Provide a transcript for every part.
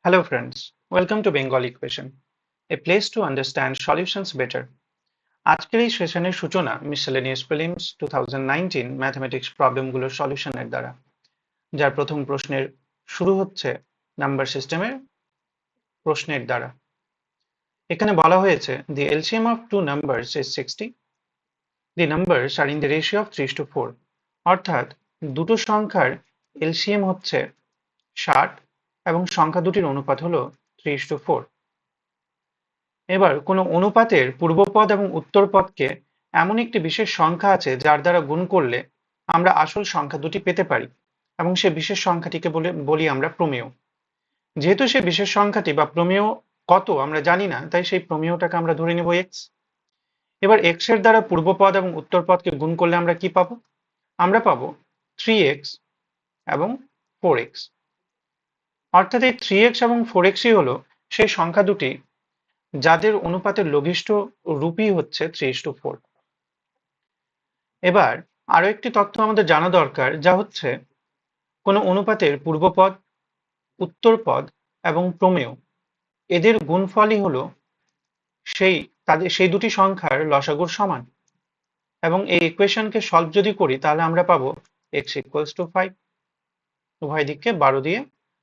Hello friends, welcome to Bengal Equation, a place to understand solutions better. আজকের এই সেশনের সূচনা মিসেলেনিয়াস প্রিলিমস 2019 ম্যাথমেটিক্স প্রবলেমগুলোর সলিউশনের দ্বারা, যার প্রথম প্রশ্নের শুরু হচ্ছে নাম্বার সিস্টেমের প্রশ্নের দ্বারা। এখানে বলা হয়েছে the LCM of two numbers is 60. The numbers are in the ratio of 3:4. অর্থাৎ দুটো সংখ্যার LCM হচ্ছে 60 এবং সংখ্যা দুটির অনুপাত হলো 3:4. এবার কোনো অনুপাতের পূর্বপদ এবং উত্তরপদকে এমন একটি বিশেষ সংখ্যা আছে যার দ্বারা গুণ করলে আমরা আসল সংখ্যা দুটি পেতে পারি এবং সে বিশেষ সংখ্যাটিকে বলি আমরা প্রমেয়। যেহেতু সে বিশেষ সংখ্যাটি বা প্রমেয় কত আমরা জানি না, তাই সেই প্রমেয়টাকে আমরা ধরে নেব এক্স। এবার এক্স এর দ্বারা পূর্বপদ এবং উত্তরপদকে গুণ করলে আমরা কি পাবো? আমরা পাবো 3x এবং 4x। অর্থাৎ এই 3x এবং 4xই হলো সেই সংখ্যা দুটি যাদের অনুপাতের লঘিষ্ঠ রূপই হচ্ছে 3:4। এবার আরো একটি তথ্য আমাদের জানা দরকার, যা হচ্ছে কোনো অনুপাতের পূর্বপদ, উত্তরপদ এবং প্রমেয় এদের গুণফলই হলো সেই দুটি সংখ্যার লসাগুর সমান। এবং এই ইকুয়েশনকে সলভ যদি করি তাহলে আমরা পাবো x = 5, উভয় দিককে 12 দিয়ে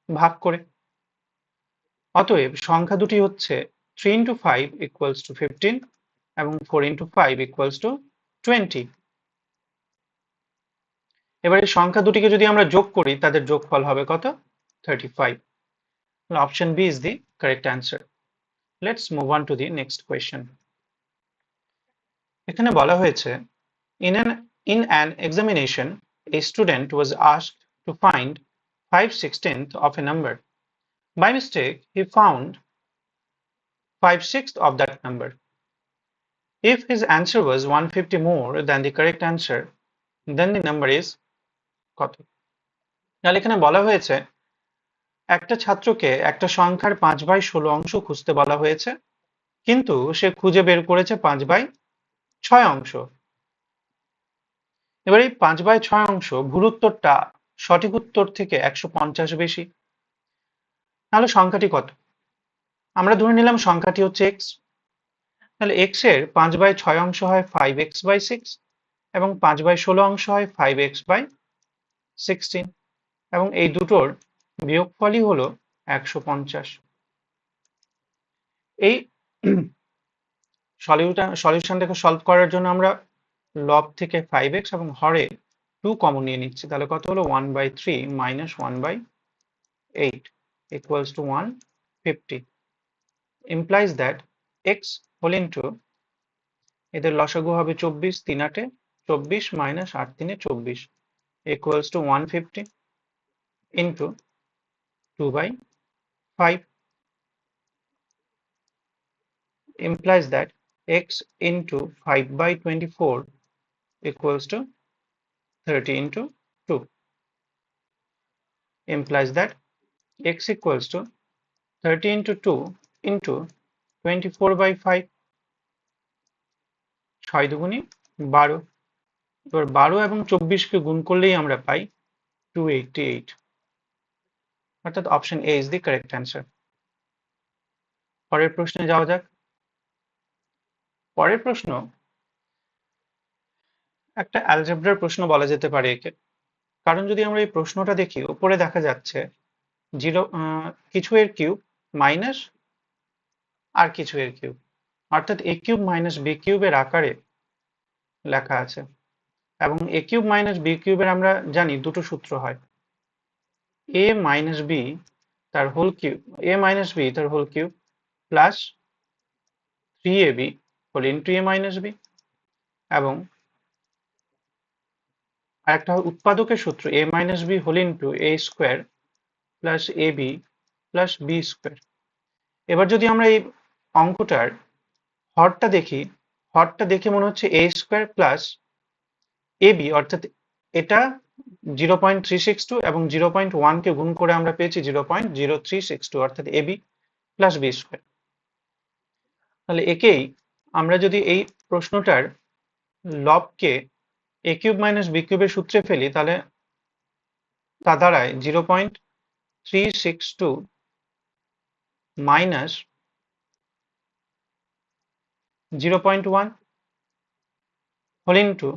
ভাগ করে। অতএব সংখ্যা দুটি হচ্ছে 3 × 5 = 15 এবং 4 × 5 = 20। এবার এই সংখ্যা দুটিকে যদি আমরা যোগ করি তাদের যোগফল হবে কত? 35. Option B is the correct answer. Let's move on to the next question. এখানে বলা হয়েছে in an examination a student was asked to find 5/16 of a number. By mistake he found 5/6 of that number. If his answer was 150 more than the correct answer, then the number is কত? তাহলে এখানে বলা হয়েছে একটা ছাত্রকে একটা সংখ্যার 5/16 অংশ খুঁজতে বলা হয়েছে, কিন্তু সে খুঁজে বের করেছে 5/6 অংশ। এবার এই 5/6 অংশ ভুল উত্তরটা সঠিক উত্তর থেকে 150 বেশি। তাহলে সংখ্যাটি কত? আমরা ধরে নিলাম সংখ্যাটি হচ্ছে x। তাহলে x এর 5/6 অংশ হয় 5x/6 এবং 5/16 অংশ হয় 5x/16 এবং এই দুটোর বিয়োগফলই হলো 150। এই সলিউশনটাকে সলভ করার জন্য আমরা লব থেকে 5x এবং হরে 2 কমন নিয়ে নিচ্ছি। তাহলে কত হলো? 1/3 - 1/8 = 150 implies that x whole into এদের লসাগু হবে 24, 3 8 24 - 8 3 24 equals to 150 into 2/5 implies that x into 5/24 equals to 30 into 2 implies that x equals to 30 into 2 into 24/5 6 দুগুণে 12। এবার 12 এবং 24 কে গুণ করলেই আমরা পাই 288। অর্থাৎ option A is the correct answer. পরের প্রশ্নে যাওয়া যাক। পরের প্রশ্ন একটা অ্যালজেব্রার প্রশ্ন বলা যেতে পারে একে, কারণ যদি আমরা এই প্রশ্নটা দেখি, উপরে দেখা যাচ্ছে কিছু এর কিউব মাইনাস আর কিছু এর কিউব, অর্থাৎ a কিউব মাইনাস b কিউবের আকারে লেখা আছে। এবং a কিউব মাইনাস b কিউবের আমরা জানি দুটো সূত্র হয়, a মাইনাস b তার whole cube, a minus b তার whole cube plus 3ab whole into a minus b, এবং আরেকটা উৎপাদকের সূত্র a minus b whole into a square plus ab plus b square. এবার যদি আমরা এই অঙ্কটার হরটা দেখি, হরটা দেখে মনে হচ্ছে a স্কোয়ার প্লাস ab, অর্থাৎ এটা 0.362 এবং 0.1 কে গুণ করে আমরা পেয়েছি 0.0362, অর্থাৎ ab প্লাস b স্কোয়ার। তাহলে একেই আমরা যদি এই প্রশ্নটার লবকে a কিউব মাইনাস b কিউবের সূত্রে ফেলি, তাহলে তা দাঁড়ায় 0.362 minus 0.1 whole into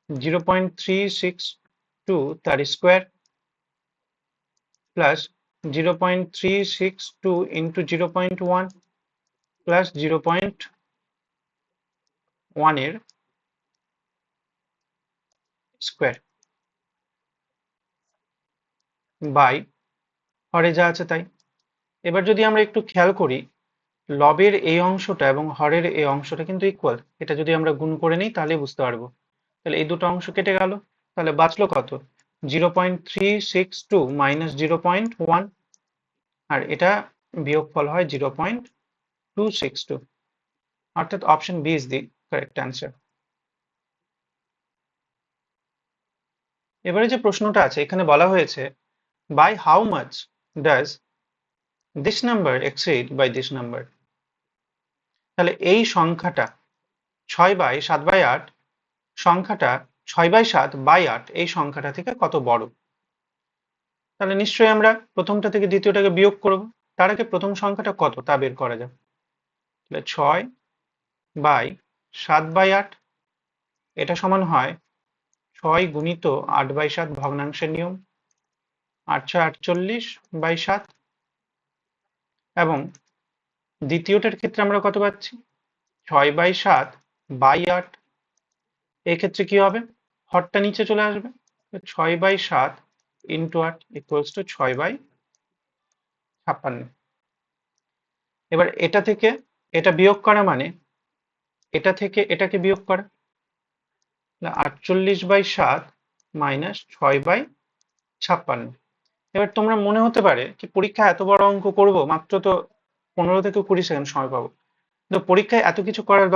0.362 তার স্কোয়ার প্লাস 0.362 into 0.1 প্লাস 0.1 এর স্কোয়ার বাই হরে যা আছে তাই। এবার যদি আমরা একটু খেয়াল করি, লবের এই অংশটা এবং হরের এই অংশটা কিন্তু ইকুয়াল। এটা যদি আমরা গুণ করে নিই তাহলে বুঝতে পারবো। তাহলে এই দুটো অংশ কেটে গেল, তাহলে বাঁচলো কত? 0.362 মাইনাস 0.1, আর এটা বিয়োগফল হয় 0.262, অর্থাৎ option B is the correct answer. এবারে যে প্রশ্নটা আছে এখানে বলা হয়েছে by how much does this number exceed by this number? তাহলে এই সংখ্যাটা 6/7/8 সংখ্যাটা 6/7/8 এই সংখ্যাটা থেকে কত বড়? তাহলে নিশ্চয়ই আমরা প্রথমটা থেকে দ্বিতীয়টাকে বিয়োগ করব। তার আগে প্রথম সংখ্যাটা কত তা বের করা যাক। তাহলে 6/7/8 এটা সমান হয় 6 গুণিত 8/7 ভগ্নাংশের নিয়ম, 8/48/7, এবং দ্বিতীয়টার ক্ষেত্রে আমরা কত পাচ্ছি? 6/7/8। এক্ষেত্রে কি হবে? হরটা নিচে চলে আসবে, 6/7 ইন্টু 8 ইকুয়ালস টু 6/56। এবার এটা থেকে এটা বিয়োগ করা মানে এটা থেকে এটাকে বিয়োগ করা, 48/7 মাইনাস 6/56। এবার তোমরা মনে হতে পারে কি পরীক্ষা এত বড় অঙ্ক করব, মাত্র তো 15 থেকে 20 সেকেন্ড সময় পাবো। কিন্তু পরীক্ষায় এত কিছু করার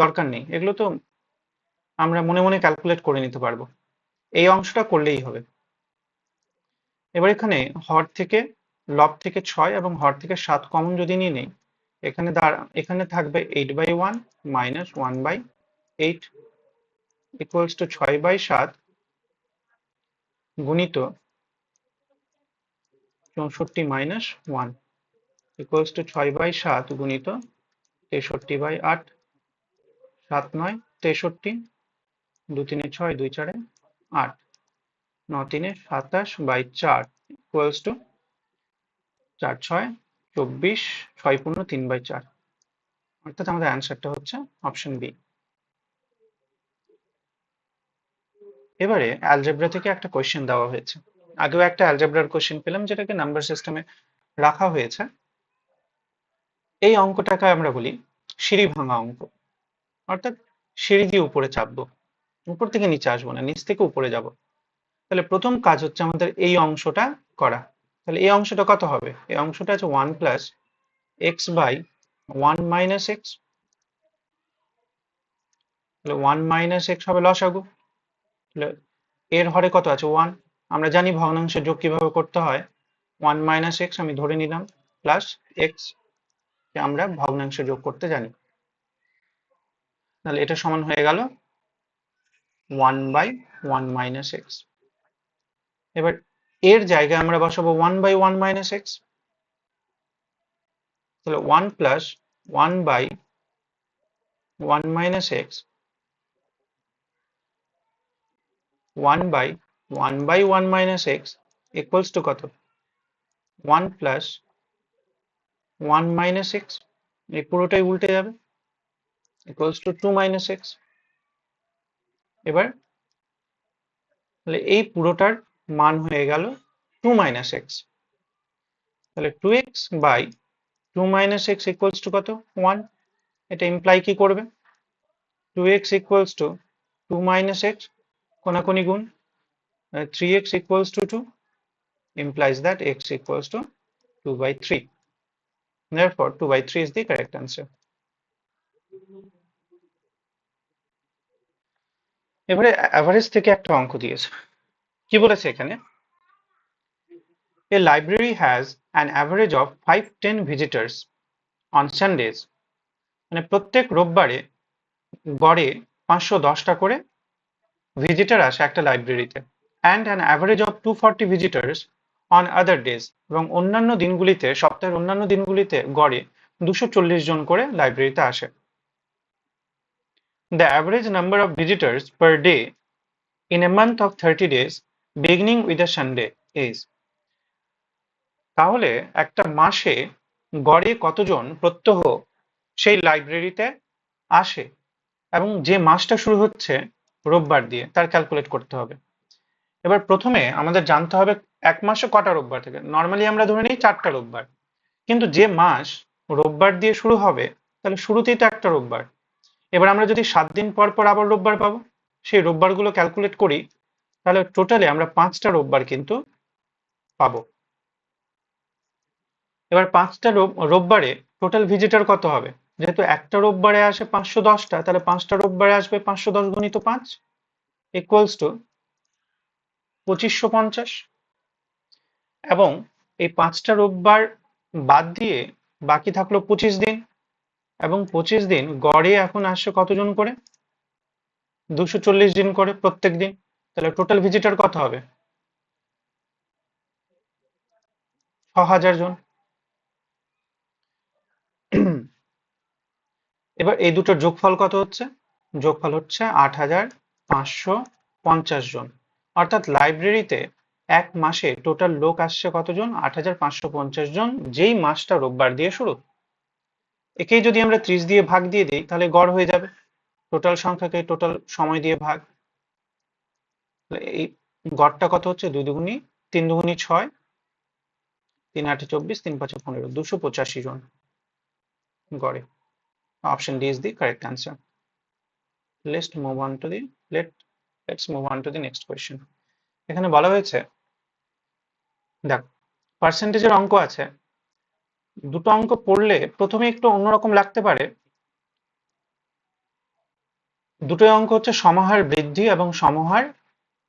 দরকার নেই, এগুলো তো আমরা মনে মনে ক্যালকুলেট করে নিতে পারবো। এই অংশটা করলেই হবে। এবার এখানে হর থেকে লব থেকে 6 এবং হর থেকে 7 কমন যদি নিয়ে নেই, এখানে থাকবে 8/1 মাইনাস 1/8 ইকুয়ালস টু 6/7 গুণিত 64 মাইনাস 1 ইকুয়ালস টু 6/7 গুণিত 63/8, 7 9 63, 2 3 6, 2 4 8, 9 3 27/4 ইকুয়ালস টু 4 6 24, 6 পূর্ণ 3/4, অর্থাৎ আমাদের অ্যান্সারটা হচ্ছে অপশন বি। এবারে অ্যালজেব্রা থেকে একটা কোয়েশ্চেন দেওয়া হয়েছে। আগেও একটা অ্যালজেব্রার কোয়েশ্চেন পেলাম যেটাকে নাম্বার সিস্টেমে রাখা হয়েছে। এই অঙ্কটাকে আমরা বলি সিঁড়ি ভাঙা অঙ্ক, অর্থাৎ সিঁড়ি দিয়ে উপরে চাপবো, উপর থেকে নিচে আসবো না, নিচ থেকে উপরে যাব। তাহলে প্রথম কাজ হচ্ছে আমাদের এই অংশটা করা। তাহলে এই অংশটা কত হবে? এই অংশটা আছে 1 plus x by 1 minus x. তাহলে 1 মাইনাস এক্স হবে লসাগু। তাহলে এর হরে কত আছে? 1। আমরা জানি ভগ্নাংশের যোগ কিভাবে করতে হয়। 1 মাইনাস এক্স আমি ধরে নিলাম প্লাস এক্স, আমরা ভগ্নাংশে যোগ করতে জানি। তাহলে এটা সমান হয়ে গেল 1/1 মাইনাস এক্স। এবার এর জায়গায় আমরা বসাবো 1/1 মাইনাস এক্স। তাহলে 1 plus 1/1 minus x 1/1 minus x equals to কত? 1 প্লাস 1 মাইনাস এক্স, এই পুরোটাই উল্টে যাবে, ইকুয়ালস টু 2 মাইনাস এক্স। এবার তাহলে এই পুরোটার মান হয়ে গেল 2 মাইনাস এক্স। তাহলে 2x by 2 minus x equals to কত? 1। এটা ইমপ্লাই কি করবে? 2x equals to 2 minus x, কোনাকুনি গুণ, 3x equals to 2 implies that x equals to 2/3. Therefore, 2/3 is the correct answer. এবারে অ্যাভারেজ থেকে একটা অঙ্ক দিয়েছে। কি বলেছে এখানে? A library has an average of 510 visitors on Sundays. মানে প্রত্যেক রোববারে গড়ে 510টা করে ভিজিটার আসে একটা লাইব্রেরিতে, and an average of 240 visitors on other days, এবং অন্যান্য দিনগুলিতে, সপ্তাহের অন্যান্য দিনগুলিতে গড়ে 240 জন করে লাইব্রেরিতে আসে। The average number of visitors per day in a month of 30 days beginning with a Sunday is, তাহলে একটা মাসে গড়ে কতজন প্রত্যহ সেই লাইব্রেরিতে আসে, এবং যে মাসটা শুরু হচ্ছে রোববার দিয়ে, তার ক্যালকুলেট করতে হবে। এবার প্রথমে আমাদের জানতে হবে এক মাসে কটা রোববার থাকে। নর্মালি আমরা ধরে নিই 4টা রোববার, কিন্তু যে মাস রোববার দিয়ে শুরু হবে তাহলে শুরুতেই তো একটা রোববার। এবার আমরা যদি 7 দিন পর পর আবার রোববার পাবো, সেই রোববার গুলো ক্যালকুলেট করি, তাহলে টোটালে আমরা 5টা রোববার কিন্তু পাবো। এবার 5টা রোববারে টোটাল ভিজিটর কত হবে? যেহেতু একটা রোববারে আসে 510টা, তাহলে 5টা রোববারে আসবে 510 গুণিত 5 ইকুয়ালস টু 2550। এবং এই 5টা রোববার বাদ দিয়ে বাকি থাকলো 25 দিন, এবং 25 দিন গড়ে এখন আসছে কতজন করে? 240 দিন করে প্রত্যেক দিন। তাহলে টোটাল ভিজিটর কত হবে? 6000 জন। এবার এই দুটোর যোগফল কত হচ্ছে? যোগফল হচ্ছে 8550 জন। অর্থাৎ লাইব্রেরিতে এক মাসে টোটাল লোক আসছে কতজন? 8550 জন, যেই মাসটা রোববার দিয়ে শুরু। একেই যদি আমরা 30 দিয়ে ভাগ দিয়ে দিই তাহলে গড় হয়ে যাবে। টোটাল সংখ্যাকে টোটাল সময় দিয়ে ভাগ, এই গড়টা কত হচ্ছে? 2 দুগুণী 3 দুগুণী 6, 3 8 24, 3 5 15, 285 জন গড়ে। Option D is the correct answer. Let's move on to the let's move on to the next question. এখানে বলা হয়েছে, দেখ পার্সেন্টেজের অঙ্ক আছে, দুটো অঙ্ক পড়লে প্রথমে একটু অন্যরকম লাগতে পারে। দুটো অঙ্ক হচ্ছে সমহার বৃদ্ধি এবং সমহার,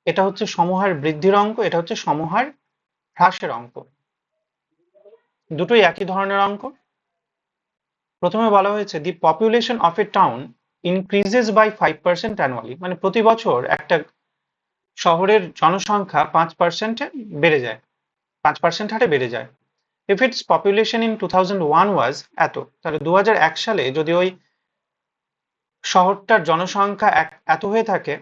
এটা হচ্ছে সমহার বৃদ্ধির অঙ্ক, এটা হচ্ছে সমহার হ্রাসের অঙ্ক। দুটোই একই ধরনের অঙ্ক। প্রথমে বলা হয়েছে the population of a town increases by 5% annually, মানে প্রতি বছর একটা শহরের জনসংখ্যা 5% বেড়ে যায়, 5% হারে বেড়ে যায়। ইফ ইটস পপুলেশন ইন 2001 ওয়াজ এত, তাহলে 2001 সালে যদি ওই শহরটার জনসংখ্যা এত হয়ে থাকে,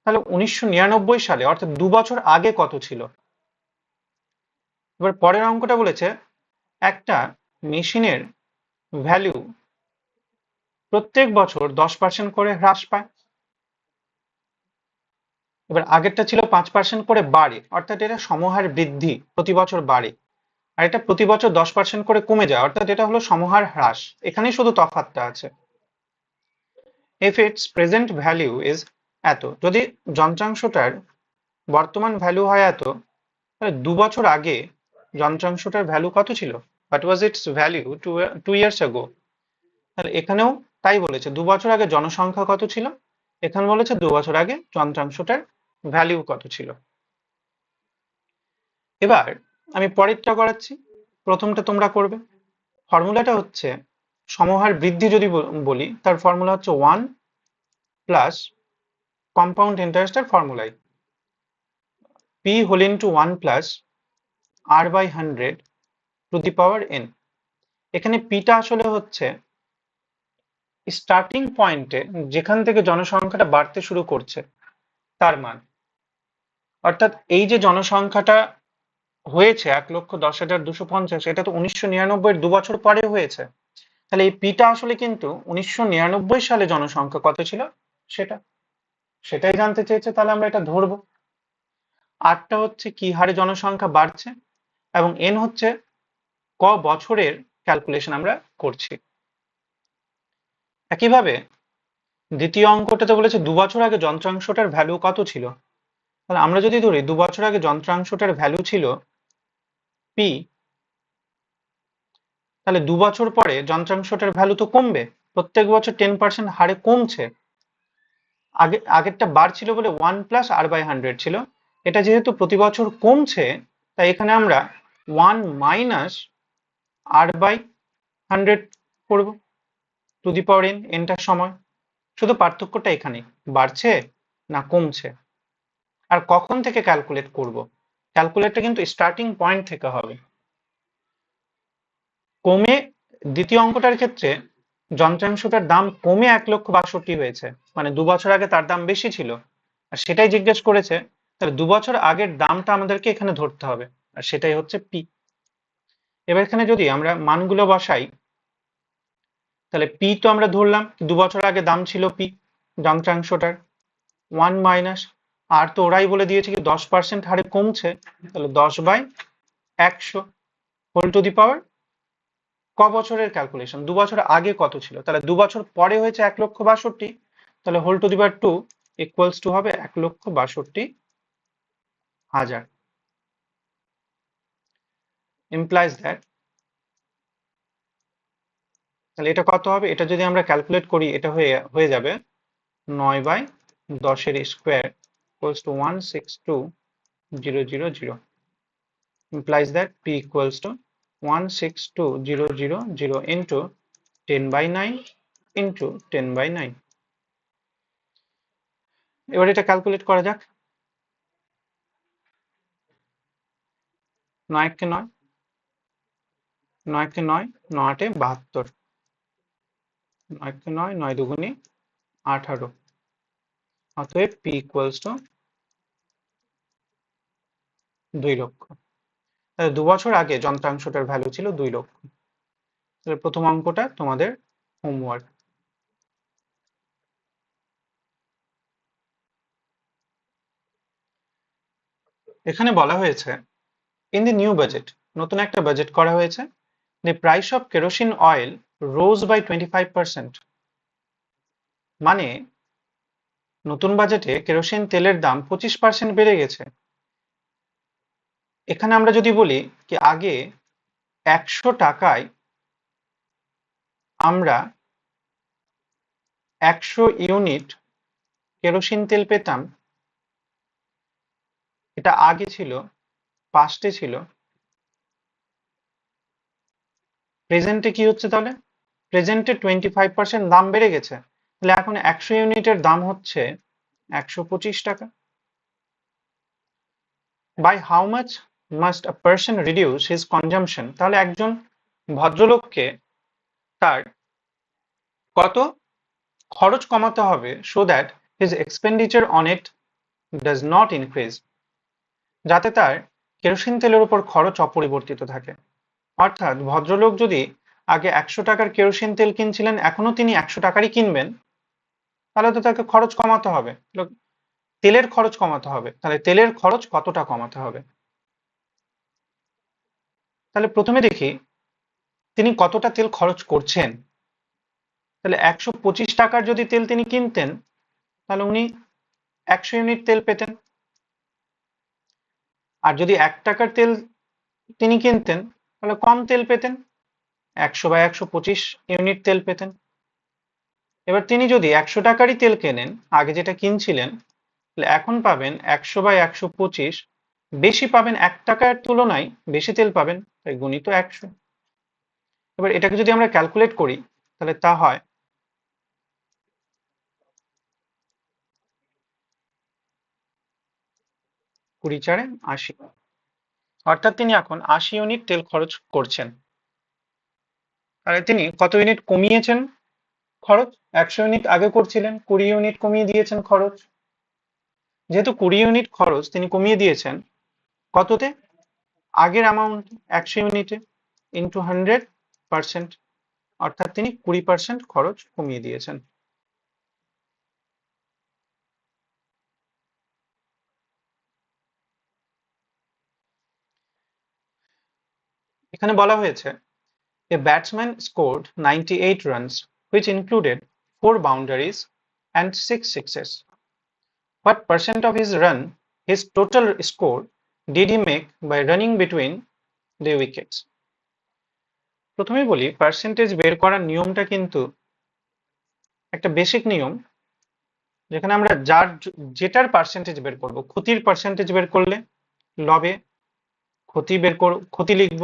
তাহলে 1999 সালে অর্থাৎ 2 বছর আগে কত ছিল? এবার পরের অঙ্কটা বলেছে একটা মেশিনের ভ্যালু প্রত্যেক বছর 10% করে হ্রাস পায়। এবার আগেরটা ছিল 5% করে বাড়ে, অর্থাৎ এটা সমহার বৃদ্ধি, প্রতি বছর বাড়ে। আর এটা প্রতি বছর 10% করে কমে যায়, অর্থাৎ এটা হলো সমহার হ্রাস। এখানেই শুধু তফাৎটা আছে। If it's present value is এত, যদি যন্ত্রাংশটার বর্তমান ভ্যালু হয় এত, তাহলে 2 বছর আগে যন্ত্রাংশটার ভ্যালু কত ছিল? What was it's value 2 years ago? তাহলে এখানেও তাই বলেছে, 2 বছর আগে জনসংখ্যা কত ছিল, এখানে বলেছে 2 বছর আগে যন্ত্রাংশটার ভ্যালু কত ছিল। এবার আমি পরেরটা করাচ্ছি, প্রথমটা তোমরা করবে। ফর্মুলাটা হচ্ছে সমহার বৃদ্ধি যদি বলি, তার ফর্মুলা হচ্ছে 1 প্লাস কম্পাউন্ড ইন্টারেস্টের ফর্মুলায় p whole into 1 plus r by 100 to the power n। এখানে পিটা আসলে হচ্ছে স্টার্টিং পয়েন্টে যেখান থেকে জনসংখ্যাটা বাড়তে শুরু করছে তার মান। অর্থাৎ এই যে জনসংখ্যাটা হয়েছে 1,10,250, এটা তো 1999 2 বছর পরে হয়েছে। তাহলে এই পিটা আসলে কিন্তু 1999 সালে জনসংখ্যা কত ছিল সেটাই জানতে চেয়েছে, তাহলে আমরা এটা ধরবো। আরটা হচ্ছে কি হারে জনসংখ্যা বাড়ছে, এবং এন হচ্ছে ক বছরের ক্যালকুলেশন আমরা করছি। একইভাবে দ্বিতীয় অঙ্কটাতে বলেছে 2 বছর আগে যন্ত্রাংশটার ভ্যালু কত ছিল। তাহলে আমরা যদি ধরি 2 বছর আগে যন্ত্রাংশটার ভ্যালু ছিল পি, তাহলে 2 বছর পরে যন্ত্রাংশটার ভ্যালু তো কমবে, প্রত্যেক বছর 10% হারে কমছে। আগেরটা বাড়ছিল বলে 1 প্লাস r বাই 100 ছিল, এটা যেহেতু প্রতি বছর কমছে, তাই এখানে আমরা 1 মাইনাস r বাই 100 করব টু দি পাওয়ার n, এনটার সময়। শুধু পার্থক্যটা এখানে, বাড়ছে না কমছে, আর কখন থেকে ক্যালকুলেট করব ক্যালকুলেটটা কিন্তু স্টার্টিং পয়েন্ট থেকে হবে। কমে দ্বিতীয় অঙ্কটার ক্ষেত্রে যন্ত্রাংশটার দাম কমে 1,62,000 হয়েছে, মানে 2 বছর আগে তার দাম বেশি ছিল, আর সেটাই জিজ্ঞেস করেছে। তাহলে 2 বছর আগের দামটা আমাদেরকে এখানে ধরতে হবে, আর সেটাই হচ্ছে পি। এবার এখানে যদি আমরা মানগুলো বসাই, তাহলে পি তো আমরা ধরলাম 2 বছর আগে দাম ছিল পি যন্ত্রাংশটার 1 মাইনাস, আর তো ওরাই বলে দিয়েছে কি 10% হারে কমছে, তাহলে 10/100 হোল টু দি পাওয়ার ক বছরের ক্যালকুলেশন, 2 বছর আগে কত ছিল, তাহলে 2 বছর পরে হয়েছে 1,62,000, তাহলে whole to the power 2 equals to হবে 1,62,000। ইমপ্লাইজ দ্যাট, তাহলে এটা কত হবে, এটা যদি আমরা ক্যালকুলেট করি এটা হয়ে যাবে 9/10 square equals to 162,000, implies that p equals to 162,000 into 10/9 into 10/9। এবার এটা ক্যালকুলেট করা যাক। 9 কে 9, 9 কে 9, 9 8 72, 9 কে 9, 9 দুগুণে 18, অতএব p equals to 2 লক্ষ। তাহলে 2 বছর আগে যন্ত্রাংশটার ভ্যালু ছিল 2 লক্ষ। তাহলে প্রথম অঙ্কটা তোমাদের হোমওয়ার্ক। এখানে বলা হয়েছে ইন দি নিউ বাজেট, নতুন একটা বাজেট করা হয়েছে, the price of kerosene oil rose by 25%, মানে নতুন বাজেটে কেরোসিন তেলের দাম 25% বেড়ে গেছে। এখানে আমরা যদি বলি কি আগে 100 টাকায় আমরা 100 ইউনিট কেরোসিন তেল পেতাম, এটা আগে ছিল, পাস্টে ছিল। প্রেজেন্টে কি হচ্ছে, তাহলে প্রেজেন্টে 25% দাম বেড়ে গেছে, তাহলে এখন 100 ইউনিটের দাম হচ্ছে 125 টাকা। By how much must a person reduce his consumption, তাহলে একজন ভদ্রলোককে তার কত খরচ কমাতে হবে so that his expenditure on it does not increase, যাতে তার কেরোসিন তেলের উপর খরচ অপরিবর্তিত থাকে। অর্থাৎ ভদ্রলোক যদি আগে 100 টাকার কেরোসিন তেল কিনছিলেন, এখনো তিনি 100 টাকারই কিনবেন, তাহলে তো তাকে খরচ কমাতে হবে, তেলের খরচ কমাতে হবে। তাহলে তেলের খরচ কতটা কমাতে হবে, তাহলে প্রথমে দেখি তিনি কতটা তেল খরচ করছেন। তাহলে 125 টাকার যদি তেল তিনি কিনতেন, তাহলে উনি 100 ইউনিট তেল পেতেন। আর যদি 1 টাকার তেল তিনি কিনতেন, তাহলে কম তেল পেতেন, 100/125 ইউনিট তেল পেতেন। এবার তিনি যদি 100 টাকারই তেল কেনেন, আগে যেটা কিনছিলেন, তাহলে এখন পাবেন 100/125, বেশি পাবেন, 1 টাকার তুলনায় বেশি তেল পাবেন, তাই গুণিত 100। এবার এটাকে যদি আমরা ক্যালকুলেট করি, তাহলে তা হয় 20×4=80, অর্থাৎ তিনি এখন 80 ইউনিট তেল খরচ করছেন। তাহলে তিনি কত ইউনিট কমিয়েছেন খরচ, 100 ইউনিট আগে করছিলেন, 20 ইউনিট কমিয়ে দিয়েছেন খরচ। যেহেতু 20 ইউনিট খরচ তিনি কমিয়ে দিয়েছেন, কততে, আগের অ্যামাউন্ট 100 ইউনিটে ইন্টু 100%, অর্থাৎ তিনি 20% খরচ কমিয়ে দিয়েছেন। এখানে বলা হয়েছে a batsman scored 98 runs which included 4 boundaries and 6 sixes. What percent of his total score did he make by running between the wickets? প্রথমে বলি পার্সেন্টেজ বের করার নিয়মটা কিন্তু একটা বেসিক নিয়ম, যেখানে আমরা যেটার পার্সেন্টেজ বের করব, ক্ষতির পার্সেন্টেজ বের করলে লবে ক্ষতি লিখব,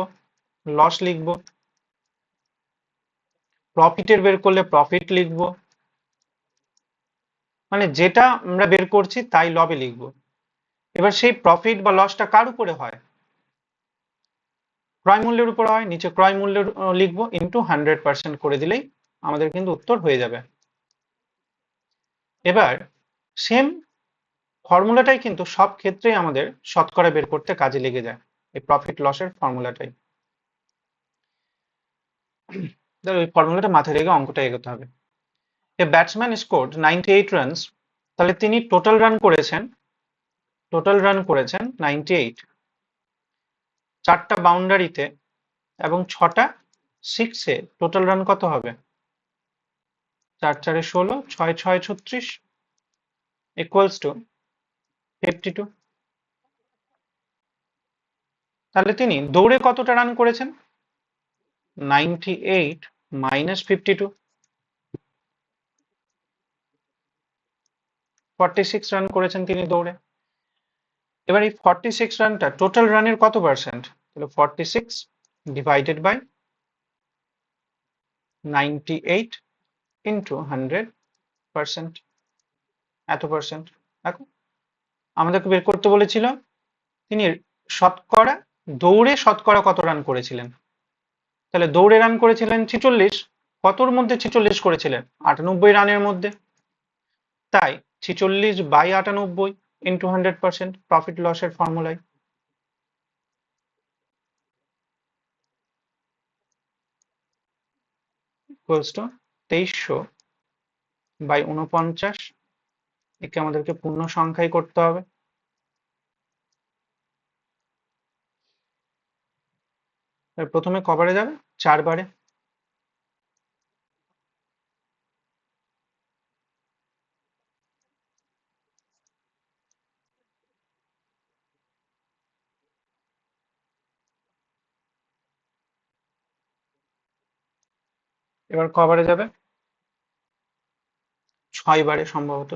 লস লিখব, প্রফিটের বের করলে প্রফিট লিখব, মানে যেটা আমরা বের করছি তাই লবে লিখব। এবার সেই প্রফিট বা লসটা কার উপরে হয়? ক্রয় মূল্যের উপর হয়। নিচে ক্রয় মূল্য লিখবো, ইন্টু 100% করে দিলেই আমাদের কিন্তু উত্তর হয়ে যাবে। এবার সেম ফর্মুলাটাই কিন্তু সব ক্ষেত্রেই আমাদের শতকরা বের করতে কাজে লেগে যায়, এই প্রফিট লসের ফর্মুলাটাই। ওই ফর্মুলাটা মাথায় রেখে অঙ্কটা এগোতে হবে। এ ব্যাটসম্যান স্কোরড 98 রানস, তাহলে তিনি টোটাল রান করেছেন 98, 4টা বাউন্ডারিতে এবং 6টা সিক্সে টোটাল রান কত হবে? 4 4 16, 6 6 36 ইকুয়ালস টু 52। তাহলে তিনি দৌড়ে কতটা রান করেছেন? 98 মাইনাস 52, 46 রান করেছেন তিনি দৌড়ে। এবার এই 46 রানটা টোটাল রানের কত পার্সেন্ট? তাহলে 46 ডিভাইডেড বাই 98 ইন্টু 100%, এত পার্সেন্ট। দেখো আমাদেরকে বের করতে বলেছিল তিনি শতকরা দৌড়ে শতকরা কত রান করেছিলেন। তাহলে দৌড়ে রান করেছিলেন 46, কতর মধ্যে 46 করেছিলেন? 98 রানের মধ্যে। তাই 46 বাই 98 ইন্টু 100% প্রফিট লসের ফর্মুলায়। ইকুয়ালস টু 2300 বাই 49, একে আমাদেরকে পূর্ণ সংখ্যায় করতে হবে। প্রথমে কবারে যাবে? 4 বারে। এবার কবারে যাবে? 6 বারে সম্ভবত।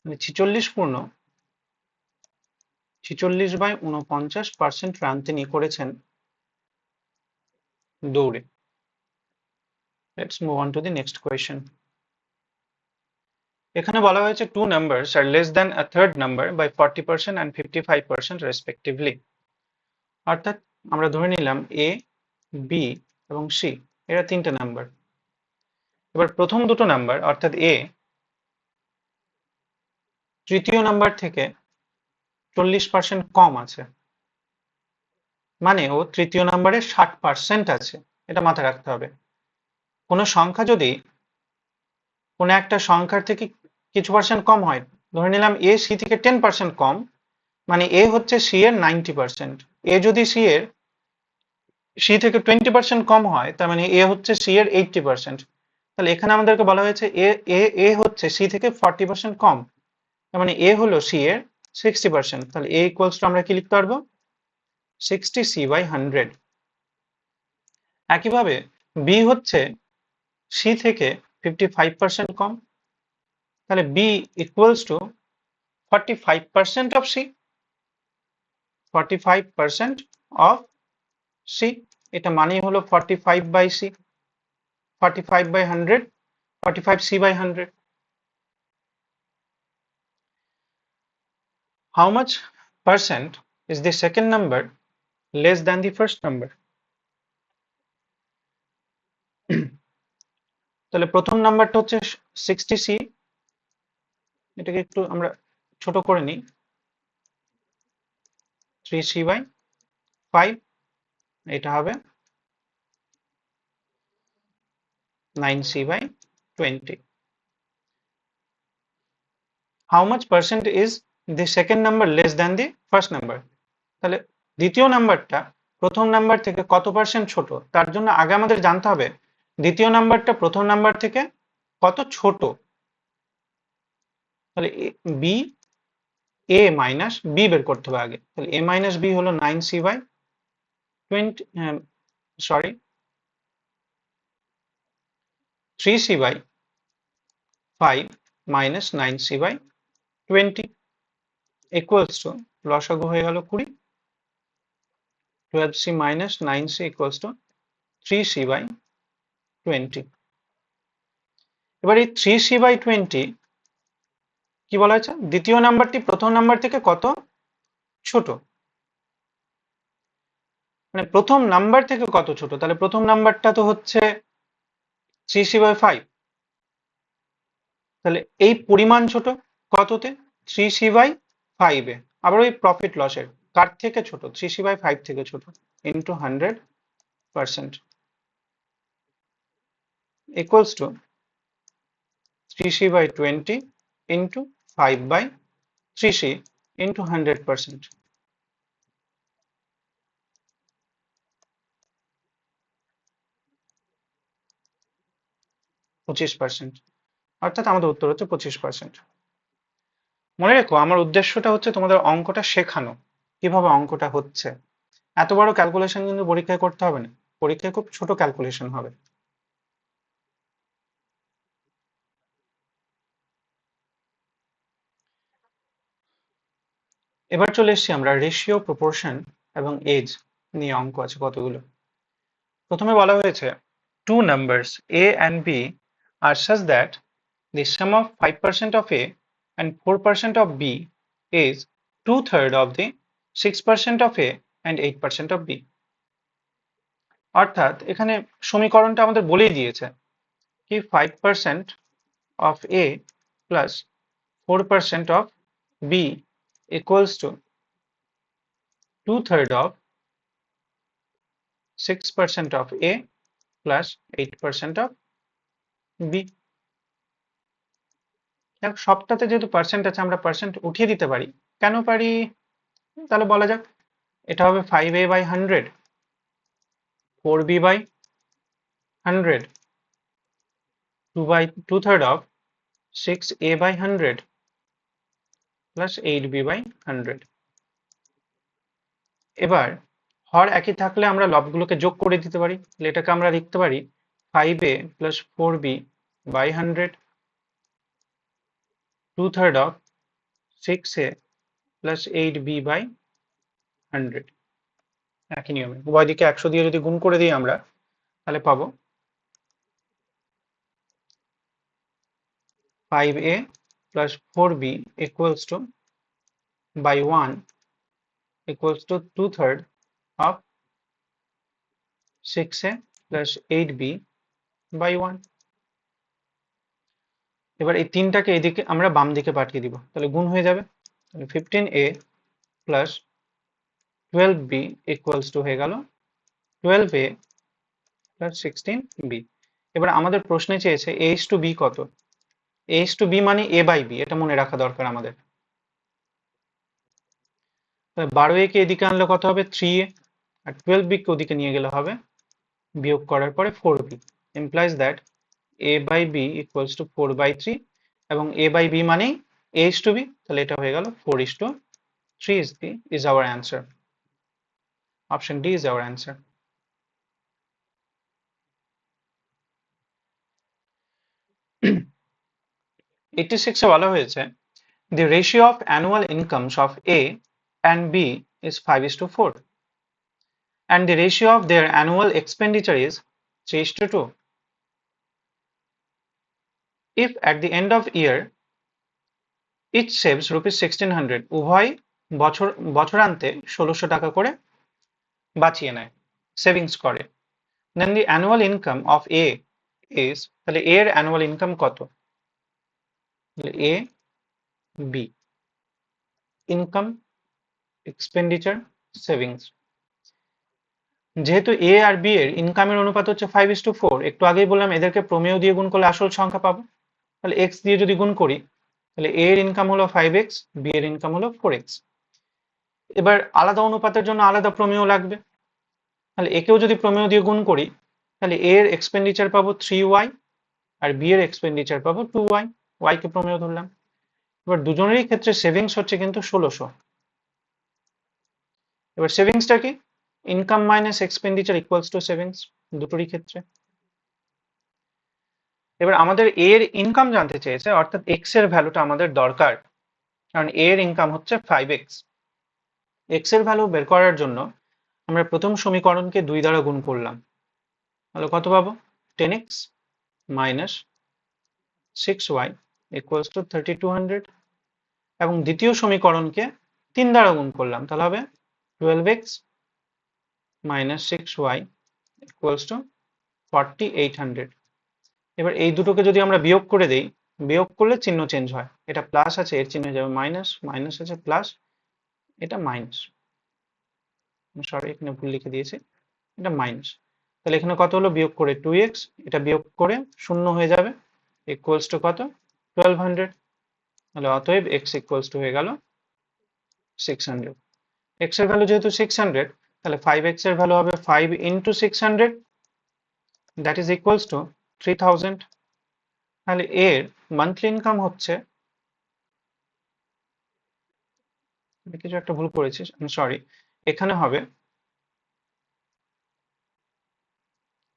মানে 46 বাই 49% রান তিনি করেছেন দৌড়ে। Let's move on to the next question. এখানে বলা হয়েছে two numbers are less than a third number by 40% and 55% respectively। অর্থাৎ আমরা ধরে নিলাম a, b এবং c এরা তিনটে নাম্বার। এবার প্রথম দুটো নাম্বার অর্থাৎ a তৃতীয় নাম্বার থেকে 40% কম আছে, মানে ও তৃতীয় নাম্বারে 60% আছে। এটা মাথায় রাখতে হবে। কোনো সংখ্যা যদি কোনো একটা সংখ্যার থেকে কিছু পার্সেন্ট কম হয়, ধরে নিলাম a c থেকে 10% কম, মানে a হচ্ছে c এর 90%। a যদি c থেকে 20% কম হয়, তার মানে a হচ্ছে c এর 80%। তাহলে এখানে আমাদেরকে বলা হয়েছে a হচ্ছে c থেকে 40% কম, তার মানে a হলো c এর 60%। তাহলে a ইকুয়ালস টু আমরা কি লিখতে পারবো? 60c by 100। একইভাবে b হচ্ছে c থেকে 55% কম, তাহলে b equals to 45% of c, 45% of c। এটা মানেই হলো 45 by c, 45 by 100, 45c by 100. How much percent is the second number less than the first number? তাহলে প্রথম নাম্বারটা হচ্ছে 60c, এটাকে একটু আমরা ছোট করে নিই, 3c by 5, এটা হবে 9c by 20. How much percent is the second number less than the first number? তাহলে দ্বিতীয় নাম্বারটা প্রথম নাম্বার থেকে কত পার্সেন্ট ছোট, তার জন্য আগে আমাদের জানতে হবে দ্বিতীয় নাম্বারটা প্রথম নাম্বার থেকে কত ছোট। তাহলে বি এ মাইনাস বি বের করতে হবে আগে। তাহলে এ মাইনাস বি হলো 9c by 20, sorry 3c by 5 minus 9c by 20 equals to লসাগু হয়ে গেল 20। 12c minus 9c equals to 3c by 20. এবার এই 3c by 20 কি বলা হয়েছে, দ্বিতীয় নাম্বারটি প্রথম নাম্বার থেকে কত ছোট, মানে প্রথম নাম্বার থেকে কত ছোট, তাহলে প্রথম নাম্বারটা তো হচ্ছে 3c by 5, তাহলে এই পরিমাণ ছোট কততে, 3c by 5 এ। আবার ওই প্রফিট লসের কার থেকে ছোট, 3c by 5 থেকে ছোট, into 100% equals to 3c by 20 into 5 by 3c into 100%। 25%, অর্থাৎ আমাদের উত্তর হচ্ছে 25%। মনে রেখো আমার উদ্দেশ্যটা হচ্ছে তোমাদের অঙ্কটা শেখানো, কিভাবে অঙ্কটা হচ্ছে। এত বড় ক্যালকুলেশন কিন্তু পরীক্ষায় করতে হবে না, পরীক্ষায় খুব ছোট ক্যালকুলেশন হবে। এবার চলে এসেছি আমরা রেশিও, প্রপোর্শন এবং এজ নিয়ে, অঙ্ক আছে কতগুলো। প্রথমে বলা হয়েছে two numbers a and b are such that the sum of 5% of a and 4% of b is 2/3 of the 6% of a and 8% of b। অর্থাৎ এখানে সমীকরণটা আমাদের বলেই দিয়েছে কি 5% of a plus 4% of b equals to 2/3 of 6% of a plus 8% of b। সবটাতে যেহেতু percent আছে, আমরা পার্সেন্ট উঠিয়ে দিতে পারি। কেন পারি, তাহলে বলা যাক এটা হবে 5a by 100, 4b by 100, 2/3 of 6a by 100 plus 8b by 100। এবার হর একই থাকলে আমরা লবগুলোকে যোগ করে দিতে পারি, এটাকে আমরা লিখতে পারি 5a plus 4b by 100, 2/3 of 6a plus 8b by 100। একই নিয়মে উভয় দিকে 100 দিয়ে যদি গুণ করে দিই আমরা, তাহলে পাবো 5a plus 4b equals to by 1 equals to 2/3 of 6a plus 8b by 1। এবার এই তিনটাকে এদিকে আমরা বাম দিকে পাঠিয়ে দিব, তাহলে গুণ হয়ে যাবে, তাহলে 15a plus 12b equals to হয়ে গেল 12a plus 16b। এবার আমাদের প্রশ্নে চেয়েছে a is to b কত, a is to b মানে a by b, এটা মনে রাখা দরকার আমাদের। 12a কে এদিকে আনলে কত হবে 3a, আর 12b কে ওদিকে নিয়ে গেলে হবে বিয়োগ করার পরে 4b, implies that a by b equals to 4 by 3, এবং a by b মানেই a is to b, তাহলে এটা হয়ে গেল 4:3 is our answer. Option D is our answer. 86 এ বলা হয়েছে the ratio of annual incomes of A and B is 5:4 and the ratio of their annual expenditure is 3:2. If at the end of year each saves rupees 1600, উভয় বছরান্তে 1600 টাকা করে বাঁচিয়ে নেয়, savings করে, then the annual income of A is, তাহলে A এর annual income কত, তাহলে A B, income, expenditure, savings. যেহেতু এ আর বি এর ইনকামের অনুপাত হচ্ছে 5:4, একটু আগেই বললাম এদেরকে প্রমেয় দিয়ে গুণ করলে আসল সংখ্যা পাবো, তাহলে এক্স দিয়ে যদি গুণ করি তাহলে এ এর ইনকাম হলো 5x, বি এর ইনকাম হলো 4x। এবার আলাদা অনুপাতের জন্য আলাদা প্রমেয় লাগবে, তাহলে একেও যদি প্রমেয় দিয়ে গুণ করি তাহলে এ এর এক্সপেন্ডিচার পাবো 3y আর বি এর এক্সপেন্ডিচার পাবো 2y, y কে প্রমেয় ধরলাম। এবার দুজনেরই ক্ষেত্রে সেভিংস হচ্ছে কিন্তু 1600। এবার সেভিংসটা কি, income minus expenditure equals to savings, দুটোরই ক্ষেত্রে। এবার আমাদের এ এর ইনকাম জানতে চেয়েছে, অর্থাৎ এক্স এর ভ্যালুটা আমাদের দরকার, কারণ এ এর ইনকাম হচ্ছে 5x। এক্স এর ভ্যালু বের করার জন্য আমরা প্রথম সমীকরণকে 2 দ্বারা গুণ করলাম, তাহলে কত পাবো? 10x minus 6y equals to 3200, এবং দ্বিতীয় সমীকরণকে 3 দ্বারা গুণ করলাম, তাহলে হবে 12x minus 6y equals to 4800। এবার এই দুটোকে যদি আমরা বিয়োগ করে দেই, বিয়োগ করলে চিহ্ন চেঞ্জ হয়, এটা প্লাস আছে এর চিহ্ন হয়ে যাবে মাইনাস, মাইনাস আছে প্লাস, এটা মাইনাস, সরি এখানে ভুল লিখে দিয়েছি, এটা মাইনাস। তাহলে এখানে কত হলো? বিয়োগ করে 2x, এটা বিয়োগ করে 0 হয়ে যাবে, ইকুয়ালস টু কত? 1200। তাহলে অতএব x ইকুয়ালস টু হয়ে গেল 600। x এর ভ্যালু যেহেতু 600, তাহলে 5x এর ভ্যালু হবে 5 into 600, that is equals to 3000। তাহলে এর মান্থলি ইনকাম হচ্ছে, কিছু একটা ভুল করেছি, সরি, এখানে হবে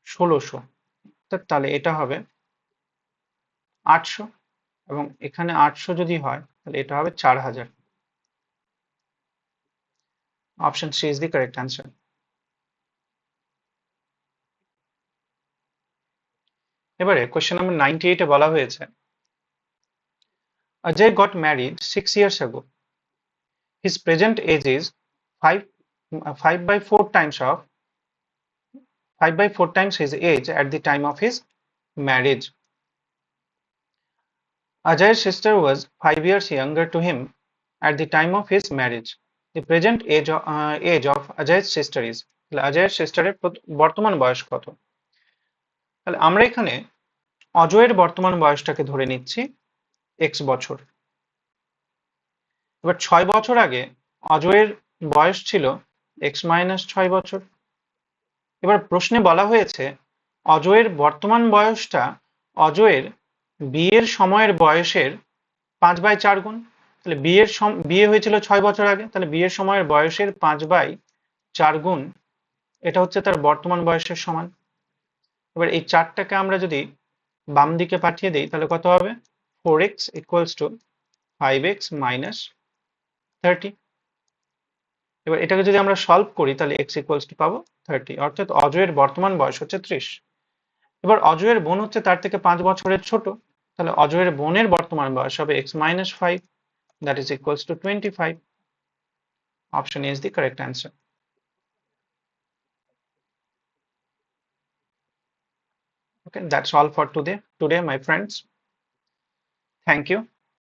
1600, তাহলে এটা হবে 800, এবং এখানে 800 যদি হয় তাহলে এটা হবে 4000। Option C is the correct answer. এবারে কোয়েশ্চেন নাম্বার 98 এ বলা হয়েছে, Ajay got married 6 years ago. His present age is 5 5 by 4 times of 5 by 4 times his age at the time of his marriage. Ajay's sister was 5 years younger to him at the time of his marriage. The present age of Ajay's sister is, অজয়ের সিস্টারের বর্তমান বয়স কত? তাহলে আমরা এখানে অজয়ের বর্তমান বয়সটাকে ধরে নিচ্ছি x বছর। এবার 6 বছর আগে অজয়ের বয়স ছিল x মাইনাস 6 বছর। এবার প্রশ্নে বলা হয়েছে অজয়ের বর্তমান বয়সটা অজয়ের বিয়ের সময়ের বয়সের 5/4 গুণ। তাহলে বিয়ে হয়েছিল 6 বছর আগে, তাহলে বিয়ের সময়ের বয়সের 5/4 গুণ, এটা হচ্ছে তার বর্তমান বয়সের সমান। এবার এই 4টাকে আমরা যদি বাম দিকে পাঠিয়ে দিই তাহলে কত হবে? 4x equals to 5x minus 30। এবার এটাকে যদি আমরা সলভ করি তাহলে x ইকুয়ালস টু পাবো 30, অর্থাৎ অজয়ের বর্তমান বয়স হচ্ছে 30। এবার অজয়ের বোন হচ্ছে তার থেকে 5 বছরের ছোট, তাহলে অজয়ের বোনের বর্তমান বয়স হবে x minus 5, that is equals to 25. Option A is the correct answer. Okay, that's all for today my friends. Thank you.